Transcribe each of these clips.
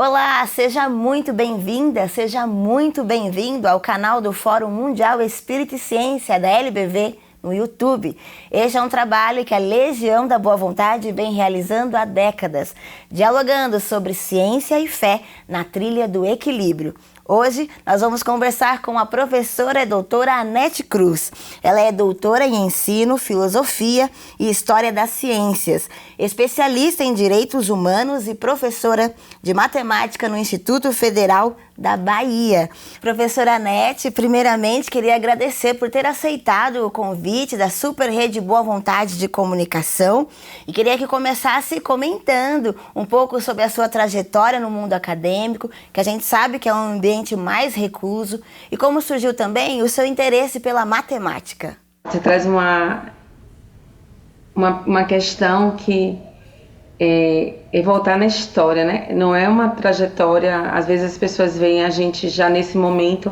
Olá, seja muito bem-vinda, seja muito bem-vindo ao canal do Fórum Mundial Espírito e Ciência da LBV no YouTube. Este é um trabalho que a Legião da Boa Vontade vem realizando há décadas, dialogando sobre ciência e fé na trilha do equilíbrio. Hoje nós vamos conversar com a professora e doutora Anete Cruz. Ela é doutora em Ensino, Filosofia e História das Ciências, especialista em Direitos Humanos e professora de Matemática no Instituto Federal da Bahia. Professora Anete, primeiramente queria agradecer por ter aceitado o convite da Super Rede Boa Vontade de Comunicação e queria que começasse comentando um pouco sobre a sua trajetória no mundo acadêmico, que a gente sabe que é um ambiente mais recluso, e como surgiu também o seu interesse pela matemática. Você traz uma questão que é voltar na história, né? Não é uma trajetória, às vezes as pessoas veem a gente já nesse momento,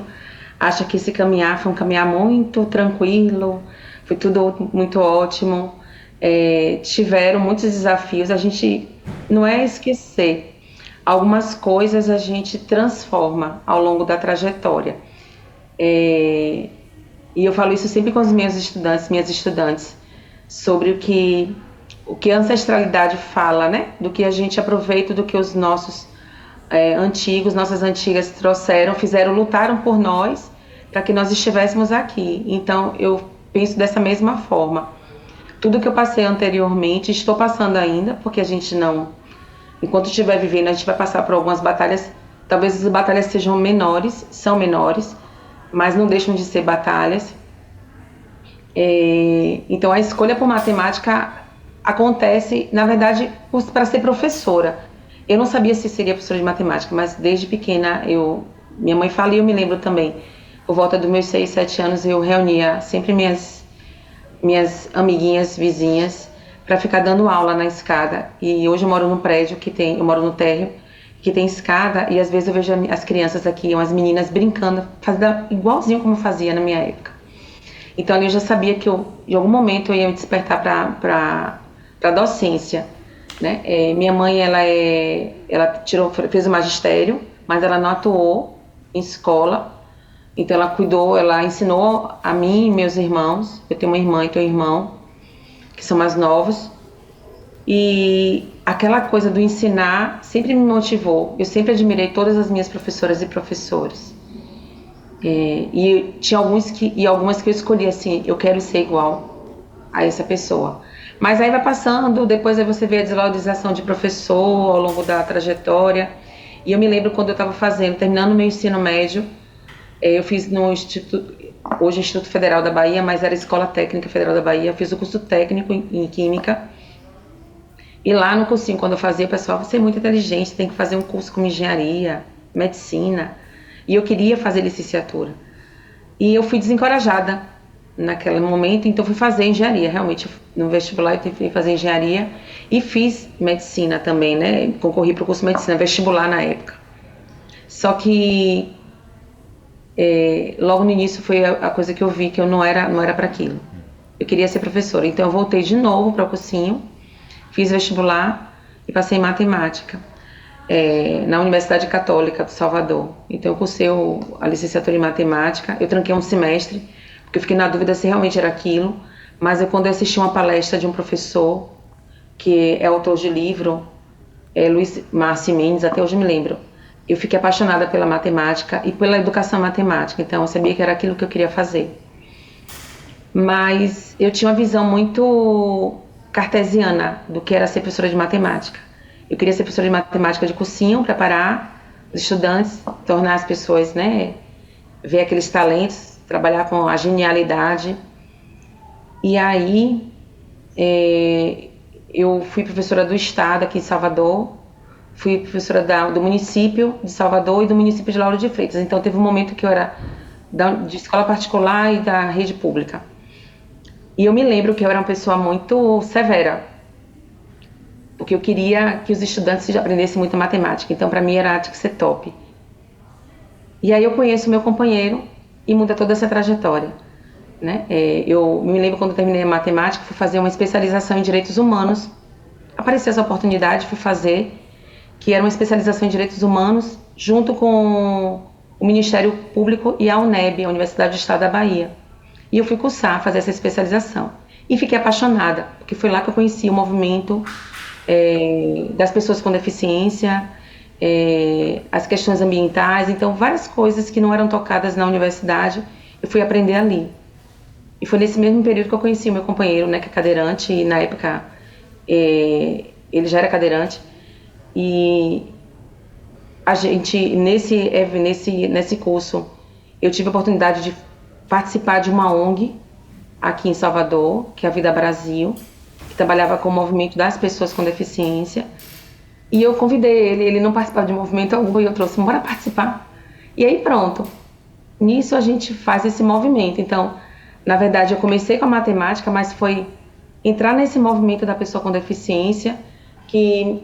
acha que esse caminhar foi um caminhar muito tranquilo, foi tudo muito ótimo, tiveram muitos desafios, a gente não é esquecer, algumas coisas a gente transforma ao longo da trajetória, e eu falo isso sempre com os minhas estudantes, sobre o que a ancestralidade fala, né? Do que a gente aproveita, do que os nossos nossas antigas trouxeram, lutaram por nós para que nós estivéssemos aqui. Então eu penso dessa mesma forma. Tudo que eu passei anteriormente, estou passando ainda, porque a gente não, enquanto estiver vivendo, a gente vai passar por algumas batalhas. Talvez as batalhas são menores, mas não deixam de ser batalhas. Então a escolha por matemática acontece, na verdade, para ser professora. Eu não sabia se seria professora de matemática, mas desde pequena minha mãe fala, e eu me lembro também, por volta dos meus 6, 7 anos, eu reunia sempre minhas amiguinhas, vizinhas, para ficar dando aula na escada. E hoje eu moro num prédio eu moro no térreo, que tem escada, e às vezes eu vejo as crianças aqui, as meninas brincando, fazendo igualzinho como eu fazia na minha época. Então ali eu já sabia que em algum momento eu ia me despertar para a docência, né? Minha mãe ela fez o magistério, mas ela não atuou em escola. Então ela ensinou a mim e meus irmãos. Eu tenho uma irmã e tenho um irmão que são mais novos. E aquela coisa do ensinar sempre me motivou. Eu sempre admirei todas as minhas professoras e professores. E tinha algumas que eu escolhi assim, eu quero ser igual a essa pessoa. Mas aí vai passando, depois aí você vê a desvalorização de professor ao longo da trajetória. E eu me lembro quando eu estava terminando meu ensino médio, eu fiz no hoje Instituto Federal da Bahia, mas era Escola Técnica Federal da Bahia, eu fiz o curso técnico em Química. E lá no cursinho, quando eu fazia, o pessoal, você é muito inteligente, tem que fazer um curso com engenharia, medicina. E eu queria fazer licenciatura. E eu fui desencorajada naquele momento, então fui fazer engenharia. Realmente, no vestibular eu tentei fazer engenharia e fiz medicina também, né? Concorri para o curso de medicina, vestibular na época. Só que logo no início foi a coisa que eu vi que eu não era para aquilo. Eu queria ser professora, então eu voltei de novo para o cursinho, fiz vestibular e passei em matemática. Na Universidade Católica de Salvador. Então eu cursei a licenciatura em matemática, eu tranquei um semestre, porque eu fiquei na dúvida se realmente era aquilo, mas quando eu assisti uma palestra de um professor, que é autor de livro, Luiz Márcio Mendes, até hoje me lembro, eu fiquei apaixonada pela matemática e pela educação matemática, então eu sabia que era aquilo que eu queria fazer. Mas eu tinha uma visão muito cartesiana do que era ser professora de matemática. Eu queria ser professora de matemática de cursinho, preparar os estudantes, tornar as pessoas, né, ver aqueles talentos, trabalhar com a genialidade. E aí, eu fui professora do estado aqui em Salvador, fui professora do município de Salvador e do município de Lauro de Freitas. Então teve um momento que eu era de escola particular e da rede pública. E eu me lembro que eu era uma pessoa muito severa, porque eu queria que os estudantes aprendessem muita matemática. Então, para mim, tinha que ser top. E aí eu conheço o meu companheiro e muda toda essa trajetória, né? Eu me lembro quando eu terminei a matemática, fui fazer uma especialização em Direitos Humanos. Apareceu essa oportunidade, fui fazer. que era uma especialização em direitos humanos, junto com o Ministério Público e a UNEB, a Universidade do Estado da Bahia. E eu fui cursar, fazer essa especialização. E fiquei apaixonada, porque foi lá que eu conheci o movimento das pessoas com deficiência, as questões ambientais, então várias coisas que não eram tocadas na universidade, eu fui aprender ali. E foi nesse mesmo período que eu conheci o meu companheiro, né, que é cadeirante, e na época ele já era cadeirante, e a gente, nesse curso, eu tive a oportunidade de participar de uma ONG aqui em Salvador, que é a Vida Brasil, que trabalhava com o movimento das pessoas com deficiência. E eu convidei ele não participava de movimento algum, e eu trouxe, bora participar. E aí pronto, nisso a gente faz esse movimento. Então, na verdade, eu comecei com a matemática, mas foi entrar nesse movimento da pessoa com deficiência que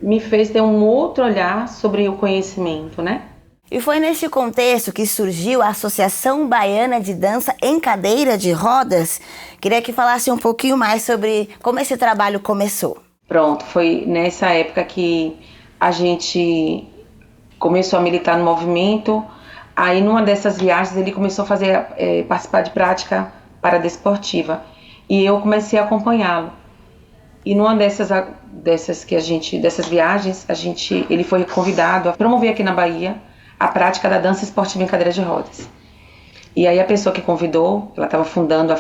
me fez ter um outro olhar sobre o conhecimento, né? E foi neste contexto que surgiu a Associação Baiana de Dança em Cadeira de Rodas. Queria que falasse um pouquinho mais sobre como esse trabalho começou. Pronto, foi nessa época que a gente começou a militar no movimento. Aí, numa dessas viagens, ele começou a participar de prática paradesportiva. E eu comecei a acompanhá-lo. E numa dessas viagens, ele foi convidado a promover aqui na Bahia a prática da dança esportiva em cadeira de rodas. E aí a pessoa que convidou, ela estava fundando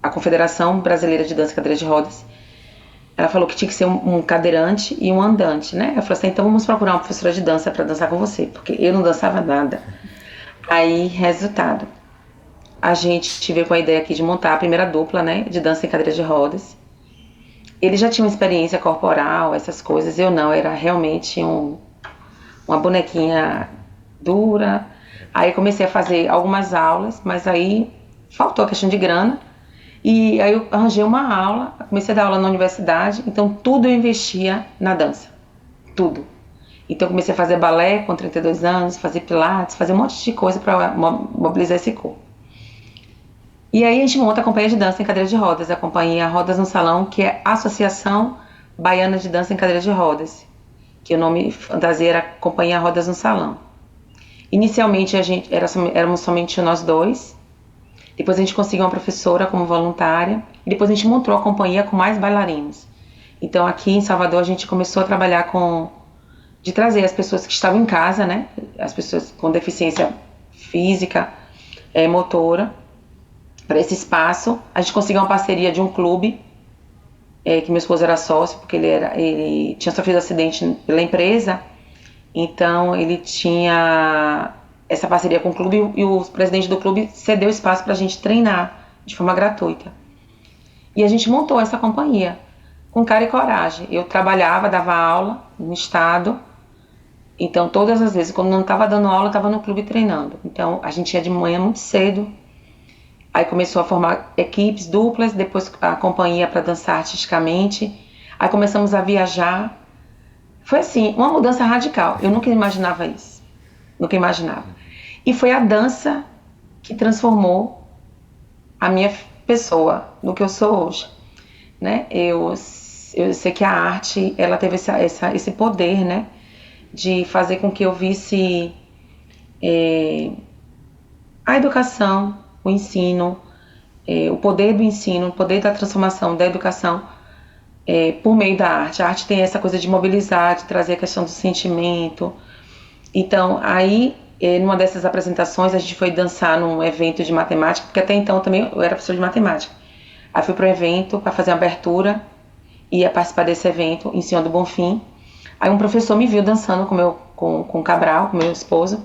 a Confederação Brasileira de Dança em Cadeira de Rodas, ela falou que tinha que ser um cadeirante e um andante, né? Eu falei assim, então vamos procurar uma professora de dança para dançar com você, porque eu não dançava nada. Aí, resultado, a gente veio com a ideia aqui de montar a primeira dupla, né, de dança em cadeira de rodas. Ele já tinha uma experiência corporal, essas coisas, eu não, era realmente uma bonequinha dura. Aí comecei a fazer algumas aulas, mas aí faltou a questão de grana. E aí eu arranjei uma aula, comecei a dar aula na universidade, então tudo eu investia na dança, tudo. Então eu comecei a fazer balé com 32 anos, fazer pilates, fazer um monte de coisa para mobilizar esse corpo. E aí a gente monta a companhia de dança em cadeira de rodas, a companhia Rodas no Salão, que é a Associação Baiana de Dança em Cadeira de Rodas, que o nome fantasia era Companhia Rodas no Salão. Inicialmente éramos somente nós dois, depois a gente conseguiu uma professora como voluntária, e depois a gente montou a companhia com mais bailarinos. Então aqui em Salvador a gente começou a trabalhar de trazer as pessoas que estavam em casa, né, as pessoas com deficiência física, motora, para esse espaço. A gente conseguiu uma parceria de um clube, que meu esposo era sócio, porque ele tinha sofrido acidente pela empresa, então ele tinha essa parceria com o clube, e o presidente do clube cedeu espaço para a gente treinar de forma gratuita. E a gente montou essa companhia com cara e coragem. Eu trabalhava, dava aula no estado, então todas as vezes, quando não estava dando aula, eu estava no clube treinando. Então a gente ia de manhã muito cedo, aí começou a formar equipes duplas, depois a companhia para dançar artisticamente, aí começamos a viajar. Foi assim, uma mudança radical, eu nunca imaginava isso, nunca imaginava. E foi a dança que transformou a minha pessoa no que eu sou hoje, né? Eu sei que a arte, ela teve esse poder, né, de fazer com que eu visse a educação, o ensino, o poder do ensino, o poder da transformação da educação por meio da arte. A arte tem essa coisa de mobilizar, de trazer a questão do sentimento. Então, aí, numa dessas apresentações, a gente foi dançar num evento de matemática, porque até então também eu era professora de matemática. Aí fui para o evento para fazer uma abertura, ia participar desse evento em Senhor do Bonfim. Aí um professor me viu dançando com o Cabral, com meu esposo,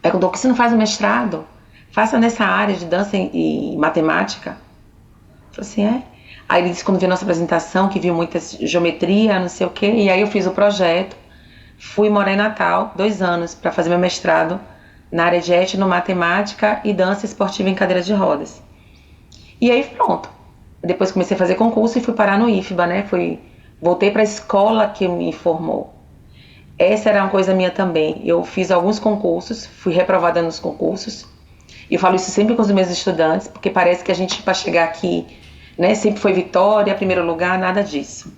perguntou: por que você não faz um mestrado? Faça nessa área de dança e matemática. Eu falei assim, Aí ele disse, quando viu a nossa apresentação, que viu muita geometria, não sei o quê, e aí eu fiz o projeto, fui morar em Natal 2 anos para fazer meu mestrado na área de etnomatemática e dança esportiva em cadeira de rodas. E aí pronto. Depois comecei a fazer concurso e fui parar no IFBA, né? Voltei para a escola que me formou. Essa era uma coisa minha também. Eu fiz alguns concursos, fui reprovada nos concursos. E eu falo isso sempre com os meus estudantes, porque parece que a gente, para chegar aqui, né, sempre foi vitória, primeiro lugar, nada disso.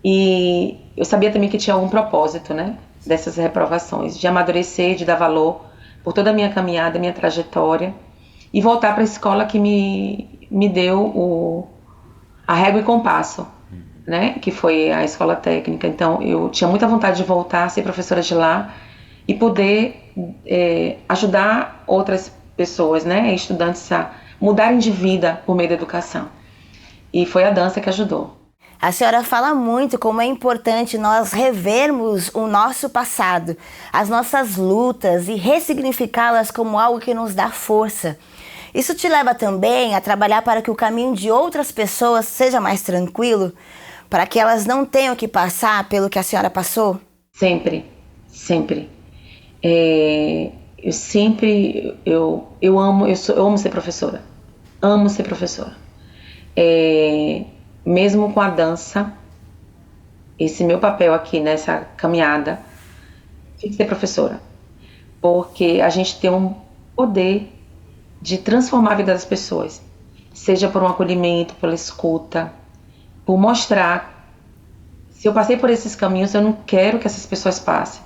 E eu sabia também que tinha algum propósito, né? Dessas reprovações, de amadurecer, de dar valor por toda a minha caminhada, minha trajetória, e voltar para a escola que me deu a régua e compasso, né? Que foi a escola técnica. Então eu tinha muita vontade de voltar a ser professora de lá e poder ajudar outras pessoas, né? Estudantes a mudarem de vida por meio da educação. E foi a dança que ajudou. A senhora fala muito como é importante nós revermos o nosso passado, as nossas lutas e ressignificá-las como algo que nos dá força. Isso te leva também a trabalhar para que o caminho de outras pessoas seja mais tranquilo, para que elas não tenham que passar pelo que a senhora passou? Sempre, sempre. Eu amo ser professora. Amo ser professora. Mesmo com a dança, esse meu papel aqui nessa caminhada, tem que ser professora. Porque a gente tem um poder de transformar a vida das pessoas. Seja por um acolhimento, pela escuta, por mostrar. Se eu passei por esses caminhos, eu não quero que essas pessoas passem.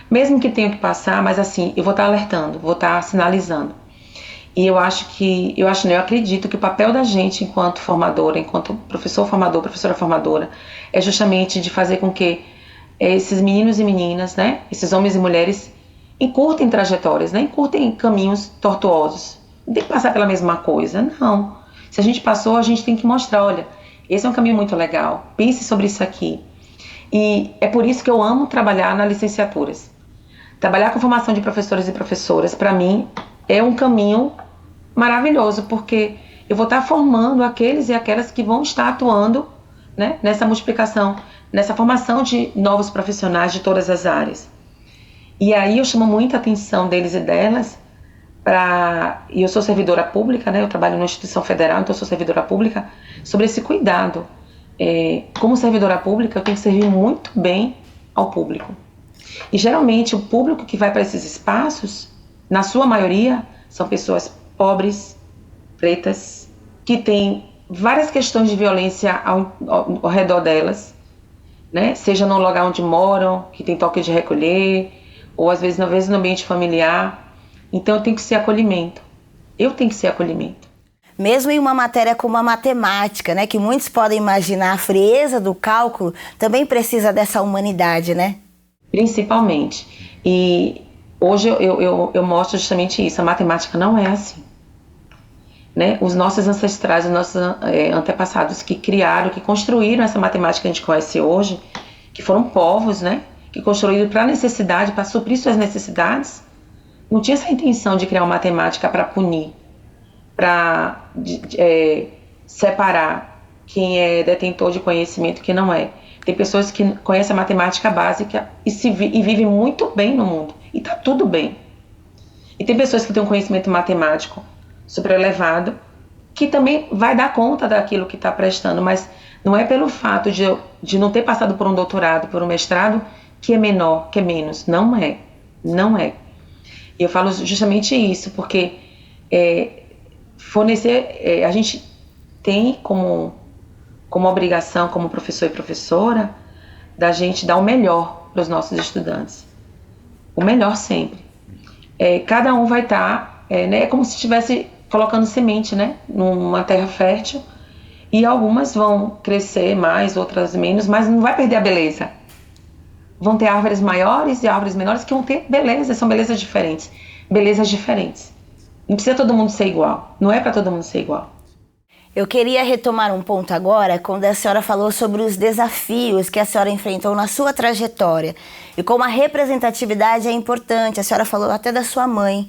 Mesmo que tenham que passar, mas assim, eu vou estar alertando, vou estar sinalizando. E eu acredito que o papel da gente enquanto formadora, enquanto professor formador, professora formadora, é justamente de fazer com que esses meninos e meninas, né, esses homens e mulheres, encurtem trajetórias, né, encurtem caminhos tortuosos. Não tem que passar pela mesma coisa, não. Se a gente passou, a gente tem que mostrar, olha, esse é um caminho muito legal, pense sobre isso aqui. E é por isso que eu amo trabalhar nas licenciaturas. Trabalhar com formação de professores e professoras, para mim, é um caminho maravilhoso, porque eu vou estar formando aqueles e aquelas que vão estar atuando, né, nessa multiplicação, nessa formação de novos profissionais de todas as áreas. E aí eu chamo muita atenção deles e delas, e eu sou servidora pública, né, eu trabalho numa instituição federal, então eu sou servidora pública, sobre esse cuidado. Como servidora pública, eu tenho que servir muito bem ao público. E geralmente o público que vai para esses espaços, na sua maioria, são pessoas pobres, pretas, que têm várias questões de violência ao redor delas, né? Seja no lugar onde moram, que tem toque de recolher, ou às vezes no ambiente familiar. Então eu tenho que ser acolhimento. Eu tenho que ser acolhimento. Mesmo em uma matéria como a matemática, né, que muitos podem imaginar a frieza do cálculo, também precisa dessa humanidade, né? Principalmente. E hoje eu mostro justamente isso. A matemática não é assim. Né? Os nossos ancestrais, os nossos antepassados que criaram, que construíram essa matemática que a gente conhece hoje, que foram povos, né, que construíram para necessidade, para suprir suas necessidades, não tinha essa intenção de criar uma matemática para punir, para separar quem é detentor de conhecimento e quem não é. Tem pessoas que conhecem a matemática básica e vivem muito bem no mundo, e está tudo bem. E tem pessoas que têm um conhecimento matemático super elevado, que também vai dar conta daquilo que está prestando, mas não é pelo fato de não ter passado por um doutorado, por um mestrado, que é menor, que é menos. Não é. Não é. E eu falo justamente isso, porque fornecer, a gente tem como obrigação, como professor e professora, da gente dar o melhor para os nossos estudantes. O melhor sempre. Cada um vai estar, né, é como se estivesse colocando semente, né, numa terra fértil, e algumas vão crescer mais, outras menos, mas não vai perder a beleza. Vão ter árvores maiores e árvores menores que vão ter beleza, são belezas diferentes. Belezas diferentes. Não precisa todo mundo ser igual, não é para todo mundo ser igual. Eu queria retomar um ponto agora, quando a senhora falou sobre os desafios que a senhora enfrentou na sua trajetória e como a representatividade é importante. A senhora falou até da sua mãe.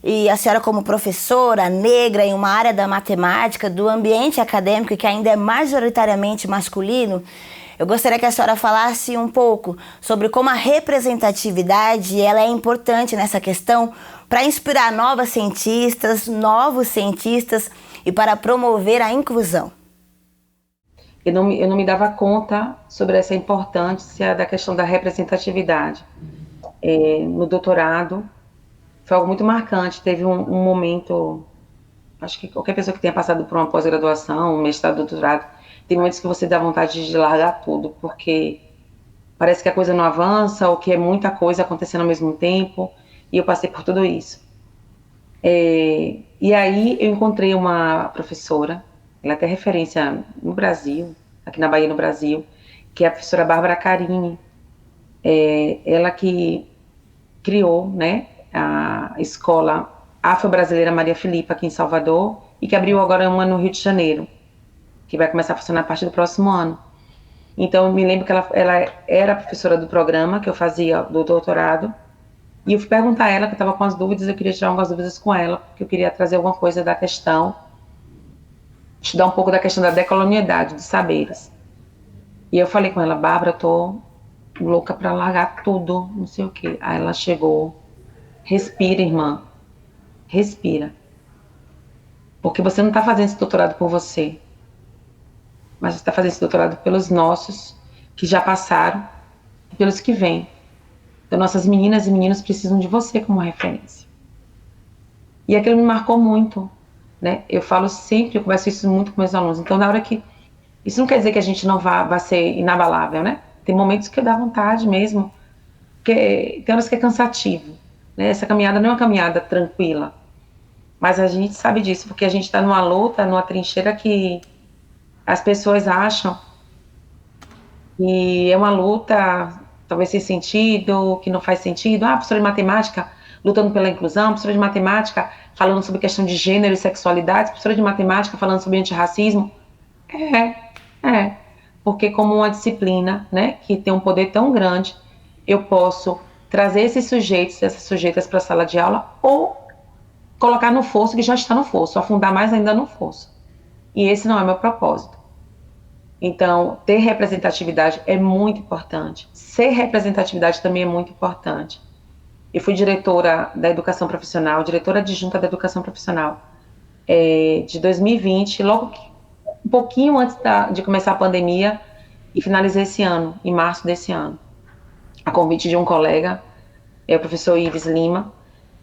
E a senhora, como professora negra em uma área da matemática, do ambiente acadêmico que ainda é majoritariamente masculino, eu gostaria que a senhora falasse um pouco sobre como a representatividade ela é importante nessa questão para inspirar novos cientistas e para promover a inclusão. Eu não me dava conta sobre essa importância da questão da representatividade. No doutorado, foi algo muito marcante. Teve um momento, acho que qualquer pessoa que tenha passado por uma pós-graduação, um mestrado, doutorado, Tem momentos que você dá vontade de largar tudo, porque parece que a coisa não avança, ou que é muita coisa acontecendo ao mesmo tempo, e eu passei por tudo isso. E aí eu encontrei uma professora, ela é até referência no Brasil, aqui na Bahia, no Brasil, que é a professora Bárbara Carini. Ela que criou, né, a escola Afro-Brasileira Maria Filipa aqui em Salvador, e que abriu agora uma no Rio de Janeiro, que vai começar a funcionar a partir do próximo ano. Então, eu me lembro que ela era professora do programa que eu fazia do doutorado, e eu fui perguntar a ela, que eu estava com as dúvidas, eu queria tirar algumas dúvidas com ela, porque eu queria trazer alguma coisa da questão, estudar um pouco da questão da decolonialidade dos saberes. E eu falei com ela, Bárbara, eu tô louca para largar tudo, não sei o quê. Aí ela chegou, respira, irmã, respira. Porque você não está fazendo esse doutorado por você, mas você está fazendo esse doutorado pelos nossos, que já passaram, e pelos que vêm. Então, nossas meninas e meninos precisam de você como referência. E aquilo me marcou muito, né? Eu falo sempre, eu converso isso muito com meus alunos. Então, na hora que... Isso não quer dizer que a gente não vá ser inabalável, né? Tem momentos que dá vontade mesmo, porque tem horas que é cansativo, né? Essa caminhada não é uma caminhada tranquila, mas a gente sabe disso, porque a gente está numa luta, numa trincheira que as pessoas acham que é uma luta talvez sem sentido, que não faz sentido. Ah, professora de matemática lutando pela inclusão, professora de matemática falando sobre questão de gênero e sexualidade, professora de matemática falando sobre antirracismo. É, porque como uma disciplina, né, que tem um poder tão grande, eu posso trazer esses sujeitos, essas sujeitas para a sala de aula, ou colocar no fosso que já está no fosso, afundar mais ainda no fosso. E esse não é meu propósito. Então, ter representatividade é muito importante. Ser representatividade também é muito importante. Eu fui diretora da educação profissional, diretora adjunta da educação profissional, de 2020, logo que, um pouquinho antes de começar a pandemia, e finalizei esse ano, em março desse ano, a convite de um colega, o professor Ives Lima,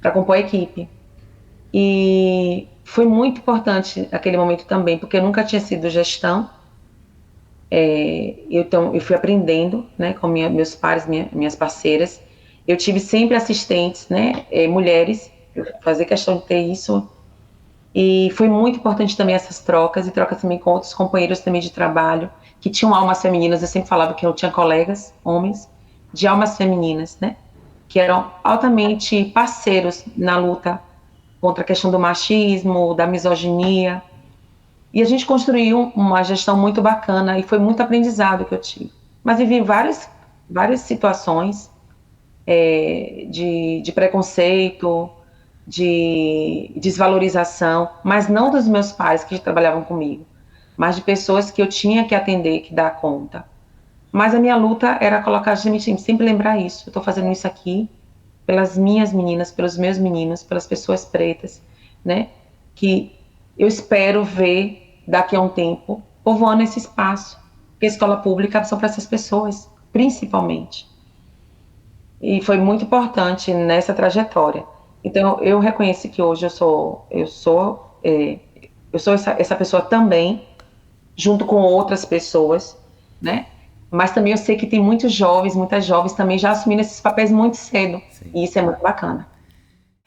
para compor a equipe. E foi muito importante aquele momento também, porque eu nunca tinha sido gestão. Então, eu fui aprendendo, né, com meus pares, minhas parceiras. Eu tive sempre assistentes, né, mulheres, eu fazia questão de ter isso. E foi muito importante também essas trocas, e trocas também com outros companheiros também de trabalho, que tinham almas femininas. Eu sempre falava que eu tinha colegas, homens, de almas femininas, né, que eram altamente parceiros na luta contra a questão do machismo, da misoginia. E a gente construiu uma gestão muito bacana, e foi muito aprendizado que eu tive. Mas vivi várias situações de preconceito, de desvalorização, mas não dos meus pais que trabalhavam comigo, mas de pessoas que eu tinha que atender, que dar conta. Mas a minha luta era colocar, sempre lembrar isso. Eu estou fazendo isso aqui pelas minhas meninas, pelos meus meninos, pelas pessoas pretas, né? Que eu espero ver daqui a um tempo povoando esse espaço. Porque a escola pública são para essas pessoas, principalmente. E foi muito importante nessa trajetória. Então, eu reconheci que hoje eu sou essa pessoa também, junto com outras pessoas, né? Mas também eu sei que tem muitas jovens também já assumindo esses papéis muito cedo. Sim. E isso é muito bacana.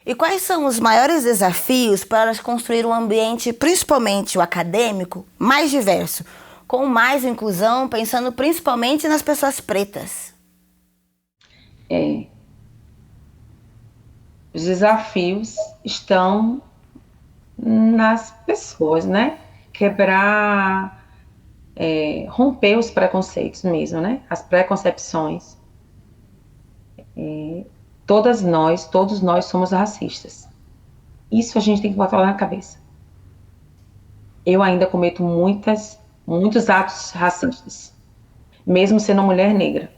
E quais são os maiores desafios para elas construir um ambiente, principalmente o acadêmico, mais diverso, com mais inclusão, pensando principalmente nas pessoas pretas? Os desafios estão nas pessoas, né? Quebrar, romper os preconceitos mesmo, né? As preconcepções. Todos nós somos racistas. Isso a gente tem que botar lá na cabeça. Eu ainda cometo muitos atos racistas, mesmo sendo mulher negra.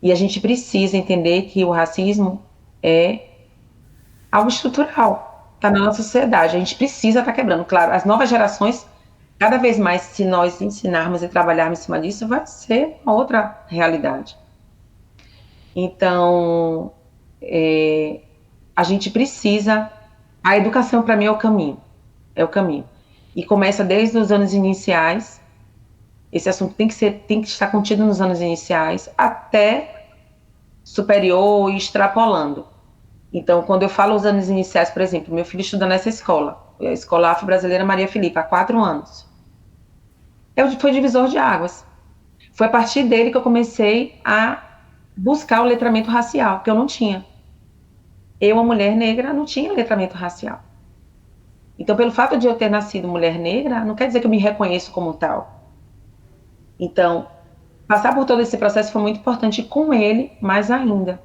E a gente precisa entender que o racismo é algo estrutural, está na nossa sociedade. A gente precisa estar quebrando. Claro, as novas gerações, cada vez mais, se nós ensinarmos e trabalharmos em cima disso, vai ser uma outra realidade. Então, a gente precisa... A educação, para mim, é o caminho. É o caminho. e começa desde os anos iniciais. Esse assunto tem que estar contido nos anos iniciais, até superior e extrapolando. Então, quando eu falo os anos iniciais, por exemplo, meu filho estuda nessa escola, a Escola Afro-Brasileira Maria Filipe, há 4 anos. Foi divisor de águas. Foi a partir dele que eu comecei a buscar o letramento racial, que eu não tinha. Eu, uma mulher negra, não tinha letramento racial. Então, pelo fato de eu ter nascido mulher negra, não quer dizer que eu me reconheço como tal. Então, passar por todo esse processo foi muito importante, e com ele, mais ainda.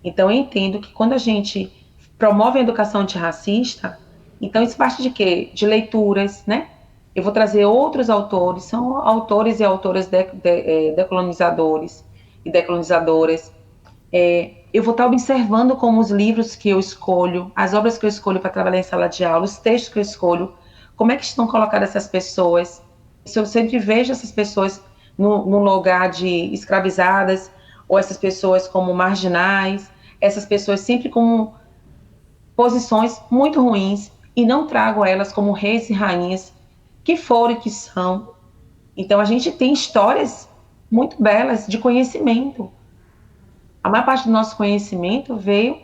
Então, eu entendo que quando a gente promove a educação antirracista, então isso parte de quê? De leituras, né? Eu vou trazer outros autores, são autores e autoras decolonizadores e decolonizadoras. Eu vou estar observando como os livros que eu escolho, as obras que eu escolho para trabalhar em sala de aula, os textos que eu escolho, como é que estão colocadas essas pessoas. Se eu sempre vejo essas pessoas no lugar de escravizadas, ou essas pessoas como marginais, essas pessoas sempre com posições muito ruins, e não trago elas como reis e rainhas que foram e que são. Então a gente tem histórias muito belas de conhecimento. A maior parte do nosso conhecimento veio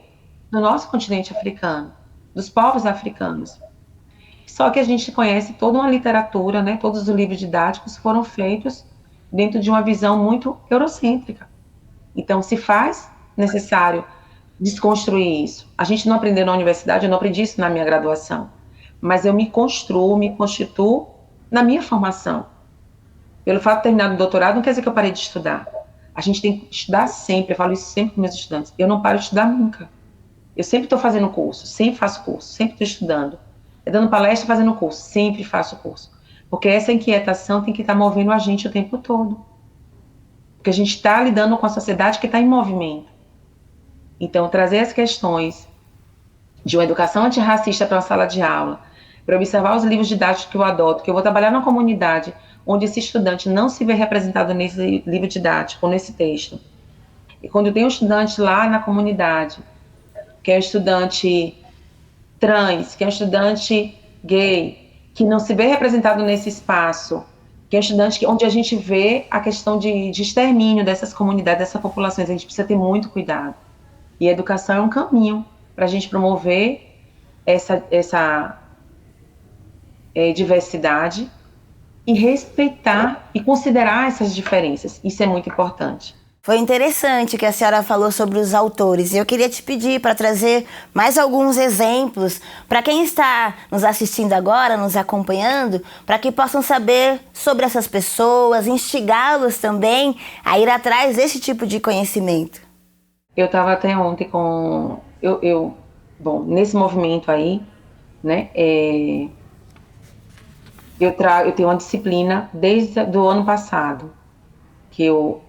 do nosso continente africano, dos povos africanos. Só que a gente conhece toda uma literatura, né? Todos os livros didáticos foram feitos dentro de uma visão muito eurocêntrica. Então, se faz necessário desconstruir isso. A gente não aprendeu na universidade, eu não aprendi isso na minha graduação, mas eu me construo, me constituo na minha formação. Pelo fato de terminar o doutorado, não quer dizer que eu parei de estudar. A gente tem que estudar sempre, eu falo isso sempre com meus estudantes. Eu não paro de estudar nunca. Eu sempre estou fazendo curso, sempre faço curso, sempre estou estudando. Dando palestra, fazendo curso, sempre faço curso. Porque essa inquietação tem que estar movendo a gente o tempo todo. Porque a gente está lidando com a sociedade que está em movimento. Então, trazer as questões de uma educação antirracista para uma sala de aula, para observar os livros didáticos que eu adoto, que eu vou trabalhar numa comunidade onde esse estudante não se vê representado nesse livro didático, nesse texto. E quando eu tenho um estudante lá na comunidade, que é um estudante trans, que é um estudante gay, que não se vê representado nesse espaço, que é um estudante onde a gente vê a questão de extermínio dessas comunidades, dessas populações, a gente precisa ter muito cuidado. E a educação é um caminho para a gente promover essa diversidade e respeitar e considerar essas diferenças. Isso é muito importante. Foi interessante que a senhora falou sobre os autores. Eu queria te pedir para trazer mais alguns exemplos para quem está nos assistindo agora, nos acompanhando, para que possam saber sobre essas pessoas, instigá-los também a ir atrás desse tipo de conhecimento. Eu estava até ontem com... Bom, nesse movimento aí, né, eu tenho uma disciplina desde o ano passado, que eu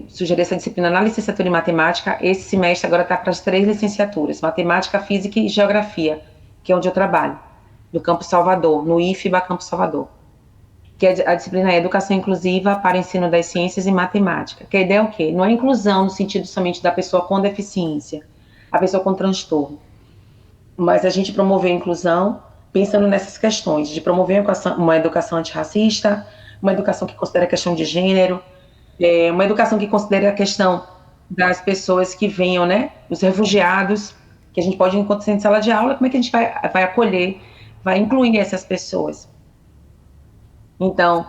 sugeri essa disciplina na licenciatura em matemática. Esse semestre agora está para as 3 licenciaturas, matemática, física e geografia, que é onde eu trabalho, no Campus Salvador, no IFBA Campus Salvador, que a disciplina é Educação Inclusiva para o Ensino das Ciências e Matemática, que a ideia é o quê? Não é inclusão no sentido somente da pessoa com deficiência, a pessoa com transtorno, mas a gente promover a inclusão pensando nessas questões, de promover uma educação antirracista, uma educação que considera a questão de gênero, uma educação que considere a questão das pessoas que venham, né, os refugiados, que a gente pode, enquanto em sala de aula, como é que a gente vai acolher, vai incluir essas pessoas. Então,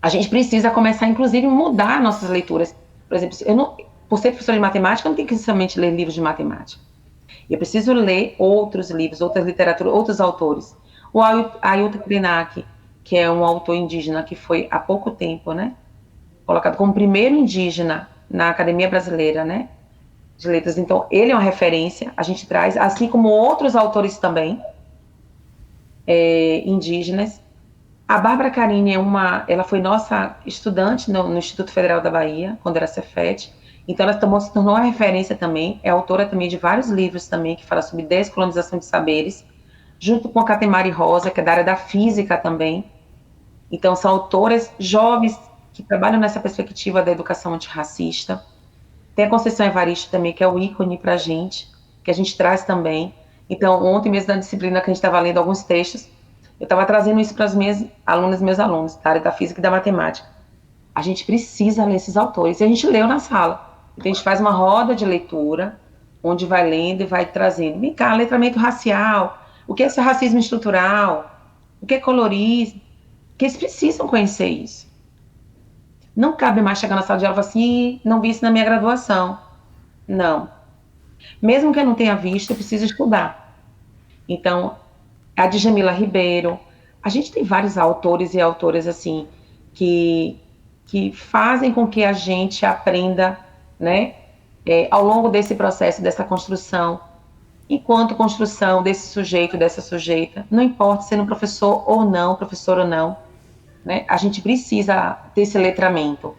a gente precisa começar, inclusive, a mudar nossas leituras. Por exemplo, por ser professora de matemática, eu não tenho que somente ler livros de matemática. Eu preciso ler outros livros, outras literaturas, outros autores. O Ailton Krenak, que é um autor indígena que foi há pouco tempo, né, colocado como primeiro indígena na Academia Brasileira, né, de Letras. Então, ele é uma referência, a gente traz, assim como outros autores também, indígenas. A Bárbara Carini ela foi nossa estudante no Instituto Federal da Bahia, quando era Cefet. Então, ela se tornou uma referência também, é autora também de vários livros também, que fala sobre descolonização de saberes, junto com a Catemari Rosa, que é da área da física também. Então, são autoras jovens que trabalham nessa perspectiva da educação antirracista. Tem a Conceição Evaristo também, que é o ícone para a gente, que a gente traz também. Então, ontem mesmo na disciplina que a gente estava lendo alguns textos, Eu estava trazendo isso para as minhas alunas, meus alunos, da área da física e da matemática. A gente precisa ler esses autores. E a gente leu na sala. Então a gente faz uma roda de leitura, onde vai lendo e vai trazendo. Vem cá, letramento racial, o que é esse racismo estrutural, o que é colorismo, que eles precisam conhecer isso. Não cabe mais chegar na sala de aula e falar assim, não vi isso na minha graduação. Não. Mesmo que eu não tenha visto, eu preciso estudar. Então, a Djamila Ribeiro, a gente tem vários autores e autoras assim, que fazem com que a gente aprenda, né, ao longo desse processo, dessa construção, enquanto construção desse sujeito, dessa sujeita, não importa sendo professor ou não, professor ou não, né, a gente precisa ter esse letramento.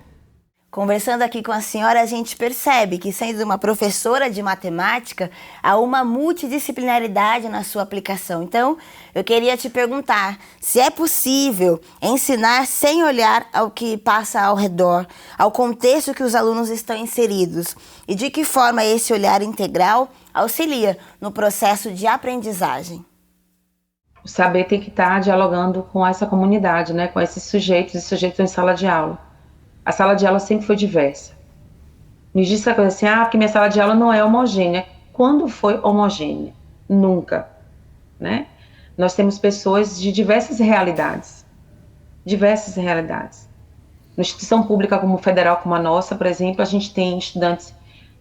Conversando aqui com a senhora, a gente percebe que, sendo uma professora de matemática, há uma multidisciplinaridade na sua aplicação. Então, eu queria te perguntar se é possível ensinar sem olhar ao que passa ao redor, ao contexto que os alunos estão inseridos, e de que forma esse olhar integral auxilia no processo de aprendizagem. O saber tem que estar dialogando com essa comunidade, né, com esses sujeitos e sujeitos em sala de aula. A sala de aula sempre foi diversa. Me diz essa coisa assim, porque minha sala de aula não é homogênea. Quando foi homogênea? Nunca, né? Nós temos pessoas de diversas realidades. Diversas realidades. Na instituição pública como federal, como a nossa, por exemplo, a gente tem estudantes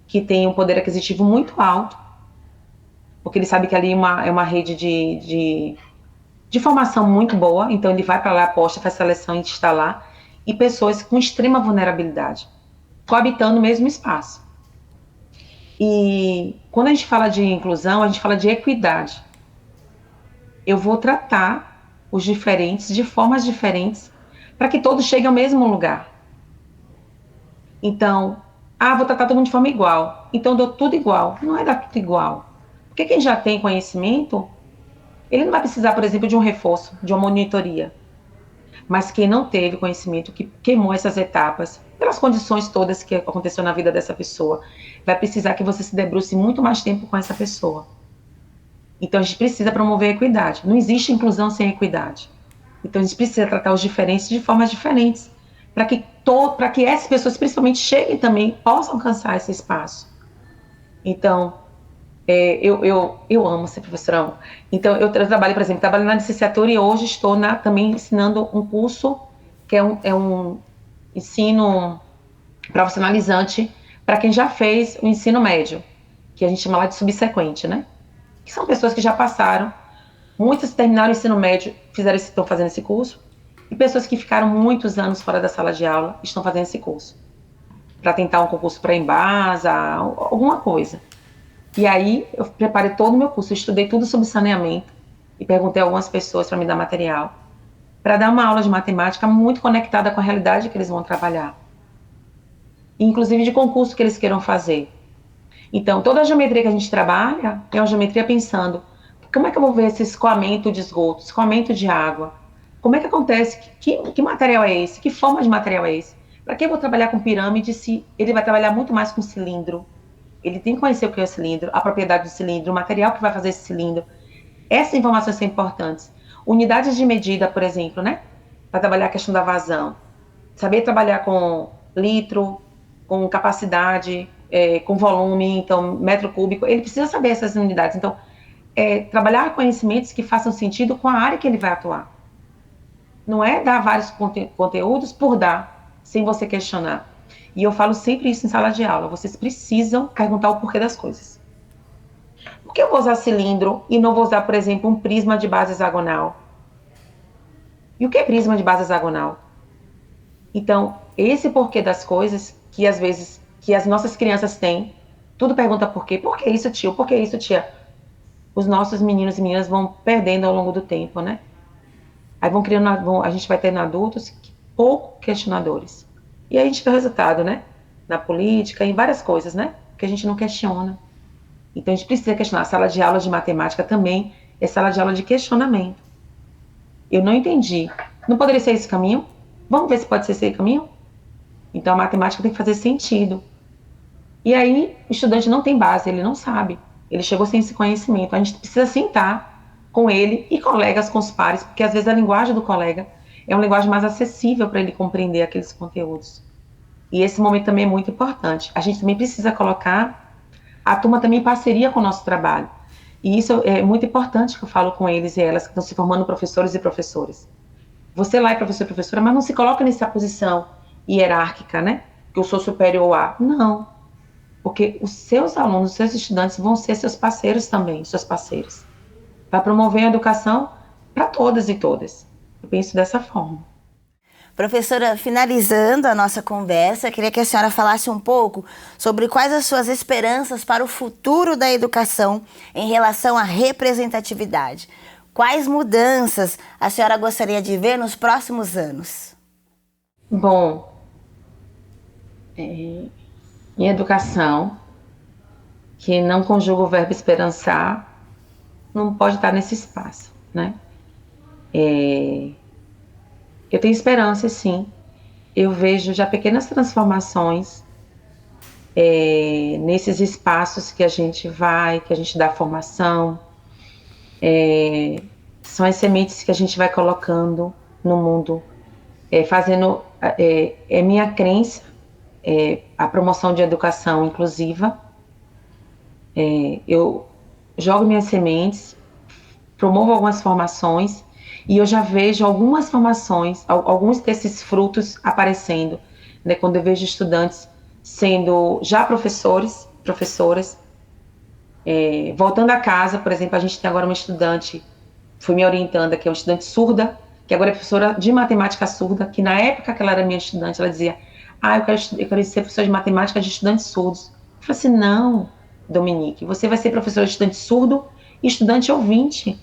que têm um poder aquisitivo muito alto, porque ele sabe que ali é uma rede de formação muito boa, então ele vai para lá, aposta, faz seleção e está lá, e pessoas com extrema vulnerabilidade, coabitando no mesmo espaço. E quando a gente fala de inclusão, a gente fala de equidade. Eu vou tratar os diferentes de formas diferentes para que todos cheguem ao mesmo lugar. Então, vou tratar todo mundo de forma igual, então eu dou tudo igual. Não é dar tudo igual. Porque quem já tem conhecimento, ele não vai precisar, por exemplo, de um reforço, de uma monitoria. Mas quem não teve conhecimento, que queimou essas etapas, pelas condições todas que aconteceu na vida dessa pessoa, vai precisar que você se debruce muito mais tempo com essa pessoa. Então a gente precisa promover a equidade. Não existe inclusão sem equidade. Então a gente precisa tratar os diferentes de formas diferentes, para que essas pessoas, principalmente, cheguem também, possam alcançar esse espaço. Então, eu amo ser professora. Então, eu trabalho, por exemplo, trabalho na licenciatura e hoje estou também ensinando um curso que é um ensino profissionalizante para quem já fez o ensino médio, que a gente chama lá de subsequente, né? Que são pessoas que já passaram, muitas terminaram o ensino médio, estão fazendo esse curso, e pessoas que ficaram muitos anos fora da sala de aula estão fazendo esse curso, para tentar um concurso para Embasa, alguma coisa. E aí, eu preparei todo o meu curso, eu estudei tudo sobre saneamento e perguntei a algumas pessoas para me dar material, para dar uma aula de matemática muito conectada com a realidade que eles vão trabalhar. Inclusive de concurso que eles queiram fazer. Então, toda a geometria que a gente trabalha é uma geometria pensando, como é que eu vou ver esse escoamento de esgoto, escoamento de água? Como é que acontece? Que material é esse? Que forma de material é esse? Para que eu vou trabalhar com pirâmide se ele vai trabalhar muito mais com cilindro? Ele tem que conhecer o que é o cilindro, a propriedade do cilindro, o material que vai fazer esse cilindro. Essas informações são importantes. Unidades de medida, por exemplo, né? Para trabalhar a questão da vazão. Saber trabalhar com litro, com capacidade, com volume, então, metro cúbico. Ele precisa saber essas unidades. Então, trabalhar conhecimentos que façam sentido com a área que ele vai atuar. Não é dar vários conteúdos por dar, sem você questionar. E eu falo sempre isso em sala de aula. Vocês precisam perguntar o porquê das coisas. Por que eu vou usar cilindro e não vou usar, por exemplo, um prisma de base hexagonal? E o que é prisma de base hexagonal? Então, esse porquê das coisas, que às vezes, que as nossas crianças têm, tudo pergunta por quê. Por que isso, tio? Por que isso, tia? Os nossos meninos e meninas vão perdendo ao longo do tempo, né? Aí a gente vai tendo adultos pouco questionadores. E aí a gente vê o resultado, né? Na política, em várias coisas, né? Que a gente não questiona. Então a gente precisa questionar. A sala de aula de matemática também é sala de aula de questionamento. Eu não entendi. Não poderia ser esse caminho? Vamos ver se pode ser esse caminho? Então a matemática tem que fazer sentido. E aí o estudante não tem base, ele não sabe. Ele chegou sem esse conhecimento. A gente precisa sentar, com ele e colegas, com os pares, porque às vezes a linguagem do colega é uma linguagem mais acessível para ele compreender aqueles conteúdos. E esse momento também é muito importante. A gente também precisa colocar a turma também em parceria com o nosso trabalho. E isso é muito importante que eu falo com eles e elas que estão se formando professores e professoras. Você lá é professor e professora, mas não se coloca nessa posição hierárquica, né? Que eu sou superior a. Não. Porque os seus alunos, os seus estudantes vão ser seus parceiros também, suas parceiras. Para promover a educação para todas e todas. Eu penso dessa forma. Professora, finalizando a nossa conversa, eu queria que a senhora falasse um pouco sobre quais as suas esperanças para o futuro da educação em relação à representatividade. Quais mudanças a senhora gostaria de ver nos próximos anos? Bom, em educação, que não conjuga o verbo esperançar, não pode estar nesse espaço, né? Eu tenho esperança, sim. Eu vejo já pequenas transformações nesses espaços que a gente vai, que a gente dá formação. São as sementes que a gente vai colocando no mundo, fazendo, minha crença, a promoção de educação inclusiva. Eu jogo minhas sementes, promovo algumas formações e eu já vejo algumas formações, alguns desses frutos aparecendo, né, quando eu vejo estudantes sendo já professores, professoras, voltando a casa. Por exemplo, a gente tem agora uma estudante, foi me orientando, que é uma estudante surda, que agora é professora de matemática surda, que na época que ela era minha estudante, ela dizia, eu quero ser professora de matemática de estudantes surdos. Eu falei assim, não, Dominique, você vai ser professora de estudante surdo e estudante ouvinte.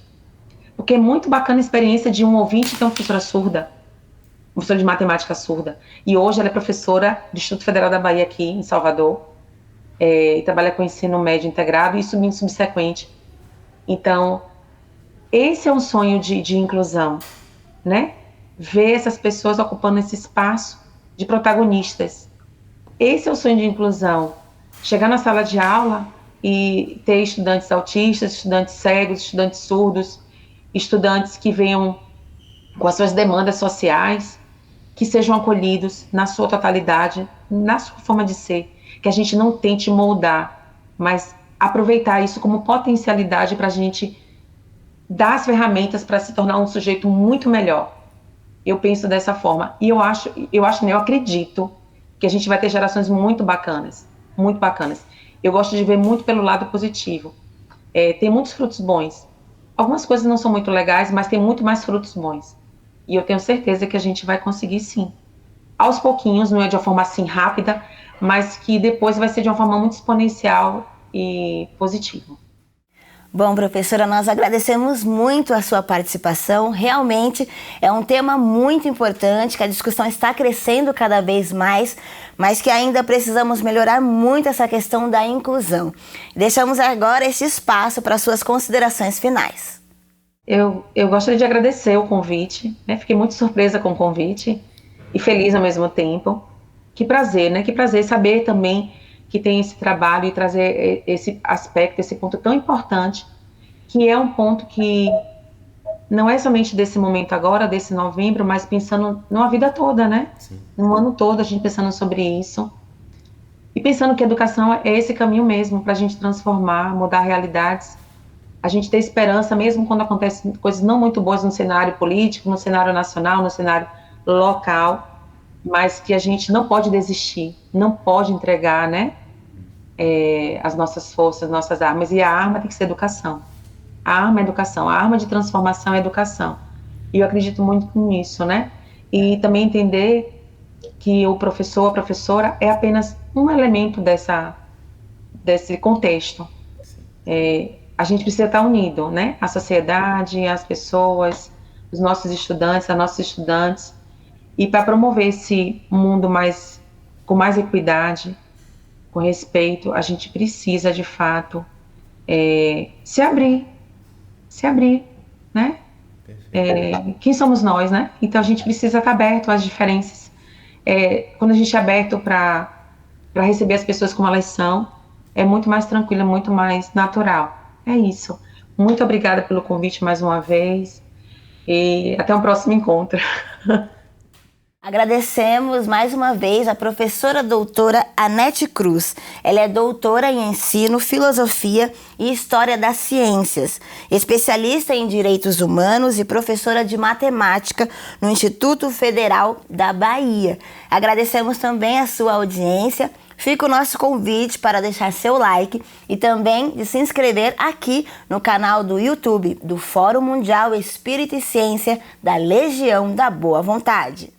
Porque é muito bacana a experiência de um ouvinte ter uma professora surda, professora de matemática surda. E hoje ela é professora do Instituto Federal da Bahia aqui em Salvador, e trabalha com ensino médio integrado e subsequente. Então, esse é um sonho de inclusão, né? Ver essas pessoas ocupando esse espaço de protagonistas. Esse é o sonho de inclusão. Chegar na sala de aula e ter estudantes autistas, estudantes cegos, estudantes surdos, estudantes que venham com as suas demandas sociais, que sejam acolhidos na sua totalidade, na sua forma de ser, que a gente não tente moldar, mas aproveitar isso como potencialidade para a gente dar as ferramentas para se tornar um sujeito muito melhor. Eu penso dessa forma. E eu acredito que a gente vai ter gerações muito bacanas, muito bacanas. Eu gosto de ver muito pelo lado positivo. Tem muitos frutos bons. Algumas coisas não são muito legais, mas tem muito mais frutos bons. E eu tenho certeza que a gente vai conseguir, sim. Aos pouquinhos, não é de uma forma assim rápida, mas que depois vai ser de uma forma muito exponencial e positiva. Bom, professora, nós agradecemos muito a sua participação. Realmente é um tema muito importante, que a discussão está crescendo cada vez mais, mas que ainda precisamos melhorar muito essa questão da inclusão. Deixamos agora este espaço para suas considerações finais. Eu gostaria de agradecer o convite, né? Fiquei muito surpresa com o convite e feliz ao mesmo tempo. Que prazer, né? Que prazer saber também que tem esse trabalho e trazer esse aspecto, esse ponto tão importante, que é um ponto que não é somente desse momento agora, desse novembro, mas pensando numa vida toda, né? Sim. No ano todo, a gente pensando sobre isso. E pensando que a educação é esse caminho mesmo, para a gente transformar, mudar realidades. A gente ter esperança, mesmo quando acontecem coisas não muito boas no cenário político, no cenário nacional, no cenário local, mas que a gente não pode desistir, não pode entregar, né, as nossas forças, nossas armas. E a arma tem que ser educação. A arma é educação, a arma de transformação é educação. E eu acredito muito nisso, né? E também entender que o professor, a professora é apenas um elemento desse contexto. A gente precisa estar unido, né? A sociedade, as pessoas, os nossos estudantes, as nossas estudantes. E para promover esse mundo com mais equidade, com respeito, a gente precisa, de fato, se abrir, né? Quem somos nós, né? Então a gente precisa estar aberto às diferenças. Quando a gente é aberto para receber as pessoas como elas são, é muito mais tranquilo, é muito mais natural. É isso. Muito obrigada pelo convite mais uma vez e até o próximo encontro. Agradecemos mais uma vez a professora doutora Anete Cruz. Ela é doutora em Ensino, Filosofia e História das Ciências, especialista em Direitos Humanos e professora de Matemática no Instituto Federal da Bahia. Agradecemos também a sua audiência. Fica o nosso convite para deixar seu like e também de se inscrever aqui no canal do YouTube do Fórum Mundial Espírito e Ciência da Legião da Boa Vontade.